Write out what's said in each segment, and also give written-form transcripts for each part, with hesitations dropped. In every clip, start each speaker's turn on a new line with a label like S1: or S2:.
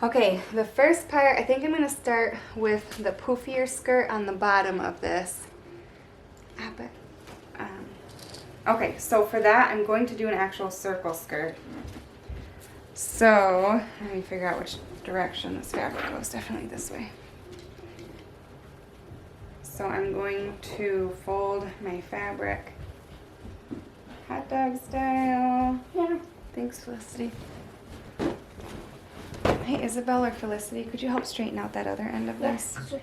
S1: Okay, the first part, I think I'm going to start with the poofier skirt on the bottom of this. Okay, so for that, I'm going to do an actual circle skirt. So, let me figure out which direction this fabric goes. Definitely this way. So I'm going to fold my fabric hot dog style.
S2: Yeah.
S1: Thanks, Felicity. Hey, Isabel or Felicity, could you help straighten out that other end of this?
S2: Sure.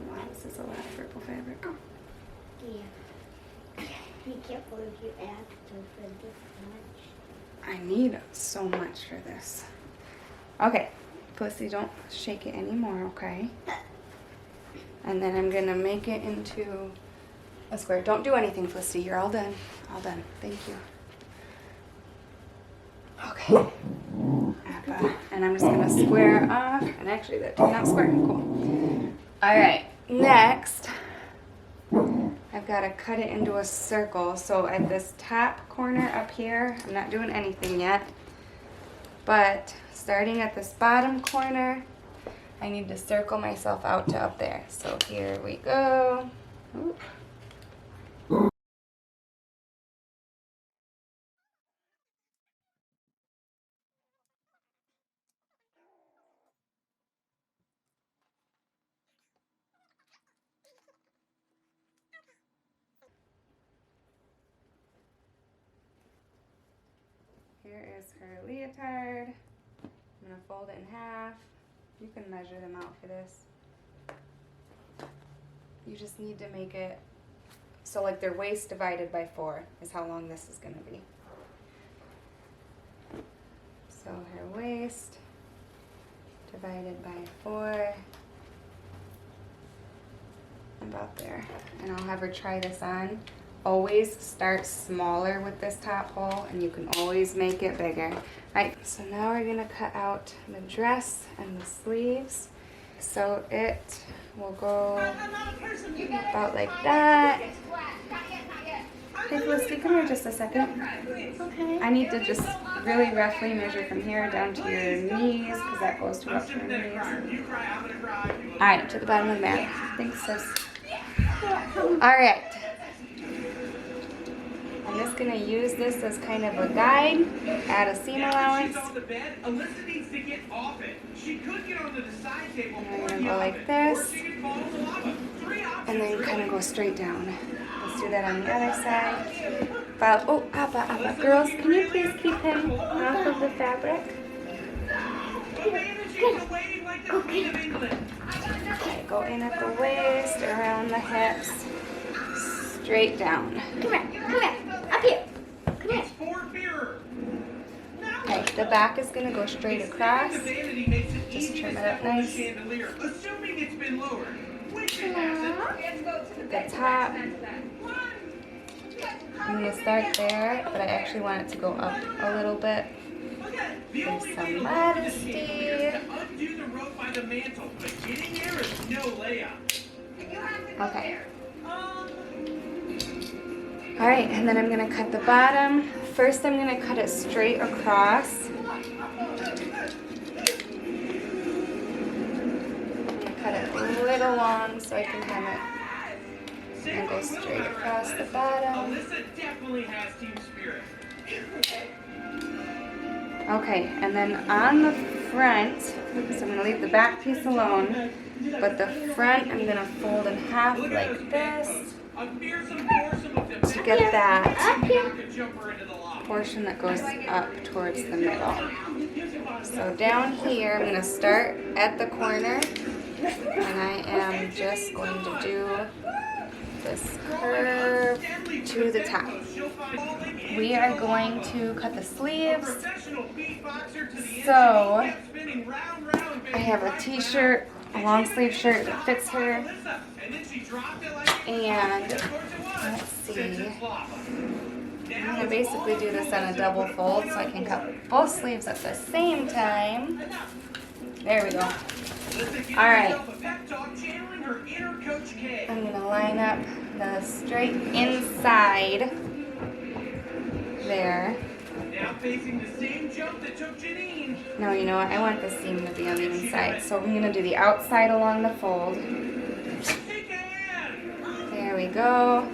S1: Wow, this is a lot of purple fabric.
S2: Yeah. Be careful if you add for this much.
S1: I need so much for this. Okay, Felicity, don't shake it anymore, okay? And then I'm gonna make it into a square. Don't do anything, Felicity. You're all done. All done. Thank you. Okay. And I'm just gonna square off. And actually, that did not square. Cool. All right. Next, I've got to cut it into a circle. So at this top corner up here, I'm not doing anything yet. But starting at this bottom corner, I need to circle myself out to up there. So here we go. Ooh. Here is her leotard. I'm going to fold it in half. You can measure them out for this. You just need to make it so like their waist divided by 4 is how long this is going to be. So her waist divided by 4, about there. And I'll have her try this on. Always start smaller with this top hole and you can always make it bigger. Alright, so now we're gonna cut out the dress and the sleeves. So it will go about like that. Hey Felicity, come here just a second.
S2: Okay.
S1: I need to just really roughly measure from here down to your knees because that goes to up to your knees. Alright, to the bottom of the mat. Thanks, sis. Alright. I'm just going to use this as kind of a guide, add a seam allowance. And I'm going to go like this, and then kind of go straight down. Let's do that on the other side. Oh, Appa. Girls, can you please keep him off of the fabric? Okay, go in at the waist, around the hips, straight down.
S2: Come here. Up here. Come here.
S1: Okay, the back is going to go straight across. Just trim it up nice. The top. I'm going to start there, but I actually want it to go up a little bit. There's some modesty. Okay. Alright, and then I'm going to cut the bottom. First I'm going to cut it straight across. I'm going to cut it a little long so I can hem it. And go straight across the bottom. Okay, and then on the front, so I'm going to leave the back piece alone, but the front I'm going to fold in half like this to get that portion that goes up towards the middle. So down here I'm going to start at the corner, and I am just going to do this curve to the top. We are going to cut the sleeves. So I have a t-shirt, a long sleeve shirt that fits her. And let's see. I'm going to basically do this on a double fold so I can cut both sleeves at the same time. There we go. Alright. I'm going to line up the straight inside there.
S3: Now facing the same jump that took Janine.
S1: No, you know what? I want the seam to be on the inside. So I'm going to do the outside along the fold. There we go.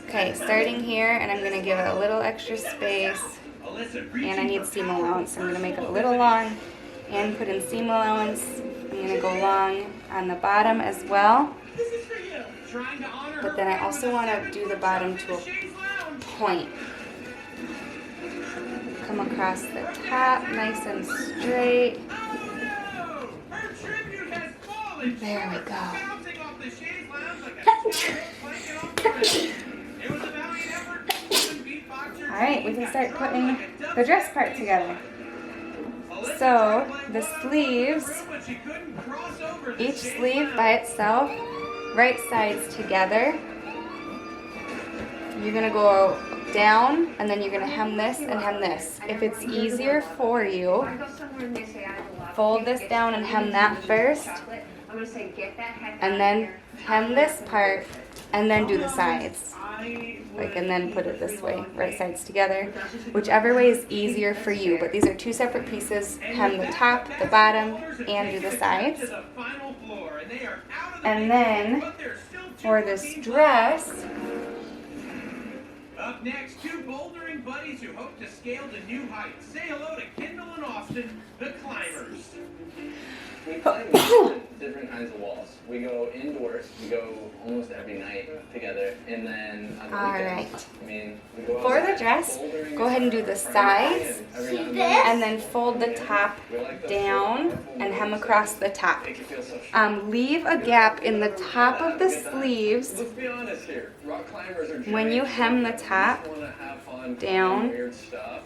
S1: Okay, starting here, and I'm going to give it a little extra space. And I need seam allowance. So I'm going to make it a little long and put in seam allowance. I'm going to go long on the bottom as well. But then I also want to do the bottom to a point. Come across the top, nice and straight. There we go. Alright, we can start putting the dress part together. So, the sleeves, each sleeve by itself, right sides together. You're going to go down, and then you're going to hem this and hem this. If it's easier for you, fold this down and hem that first, and then hem this part, and then do the sides. And then put it this way, right sides together. Whichever way is easier for you, but these are two separate pieces. Hem the top, the bottom, and do the sides. And then, for this dress,
S3: up next, two bouldering buddies who hope to scale to new heights. Say hello to Kendall and Austin, the climbers.
S4: We climb different kinds of walls. We go indoors. We go almost every night together, and then on the weekends, I mean, we go
S1: for the dress, go ahead and do the sides, and then fold the top down and hem across the top. Leave a gap in the top of the sleeves.
S4: Let's be honest here. Rock climbers are
S1: when you hem the top down.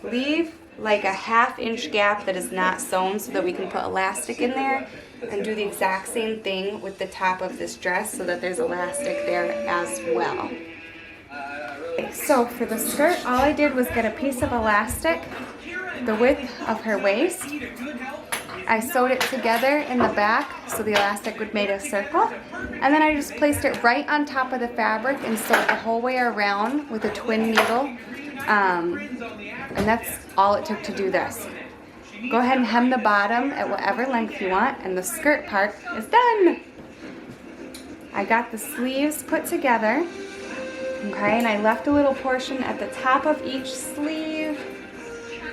S1: Leave like a 1/2 inch gap that is not sewn so that we can put elastic in there, and do the exact same thing with the top of this dress so that there's elastic there as well. So for the skirt, all I did was get a piece of elastic the width of her waist. I sewed it together in the back so the elastic would make a circle, and then I just placed it right on top of the fabric and sewed the whole way around with a twin needle. And that's all it took to do this. Go ahead and hem the bottom at whatever length you want, and the skirt part is done. I got the sleeves put together, okay, and I left a little portion at the top of each sleeve.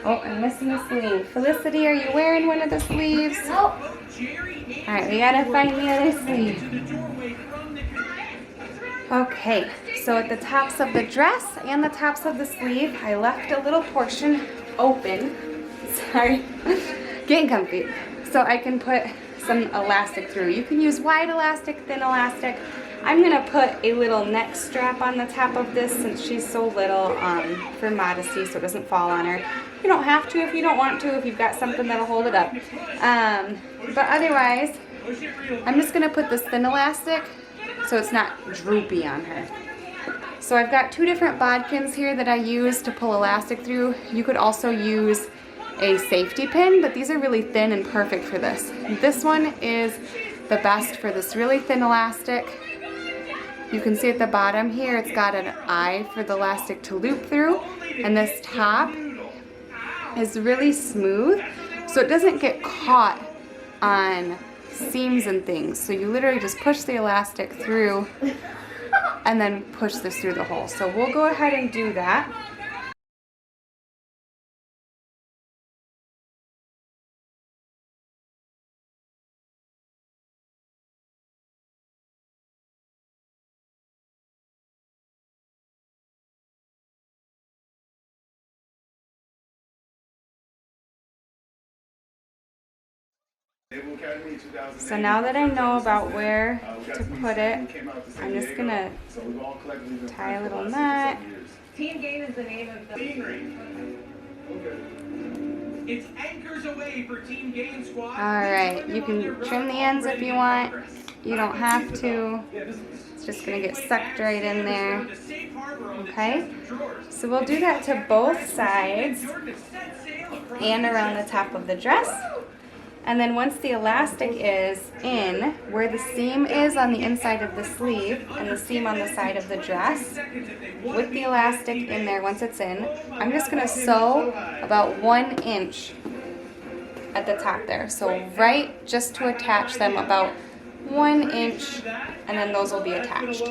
S1: Oh, I'm missing a sleeve. Felicity, are you wearing one of the sleeves?
S2: Nope.
S1: Alright, we gotta find the other sleeve. Okay, so at the tops of the dress and the tops of the sleeve, I left a little portion open. Sorry, getting comfy. So I can put some elastic through. You can use wide elastic, thin elastic. I'm gonna put a little neck strap on the top of this since she's so little, for modesty, so it doesn't fall on her. You don't have to if you don't want to, if you've got something that'll hold it up. But otherwise, I'm just gonna put this thin elastic so it's not droopy on her. So I've got two different bodkins here that I use to pull elastic through. You could also use a safety pin, but these are really thin and perfect for this. This one is the best for this really thin elastic. You can see at the bottom here, it's got an eye for the elastic to loop through, and this top is really smooth, so it doesn't get caught on seams and things. So you literally just push the elastic through and then push this through the hole. So we'll go ahead and do that. So now that I know about where to put it, I'm just gonna tie a little knot.
S3: Team Gain is the name of the It's anchors away for Team Gain squad.
S1: Alright, you can trim the ends if you want. You don't have to. It's just gonna get sucked right in there. Okay? So we'll do that to both sides and around the top of the dress. And then once the elastic is in, where the seam is on the inside of the sleeve and the seam on the side of the dress, with the elastic in there, once it's in, I'm just gonna sew about 1 inch at the top there. So right just to attach them, about 1 inch, and then those will be attached.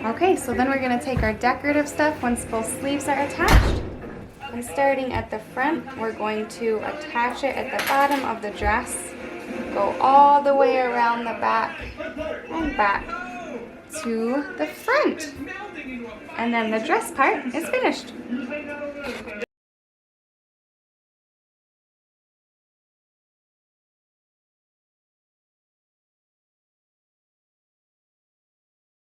S1: Okay, so then we're gonna take our decorative stuff once both sleeves are attached. And starting at the front, we're going to attach it at the bottom of the dress, go all the way around the back and back to the front. And then the dress part is finished.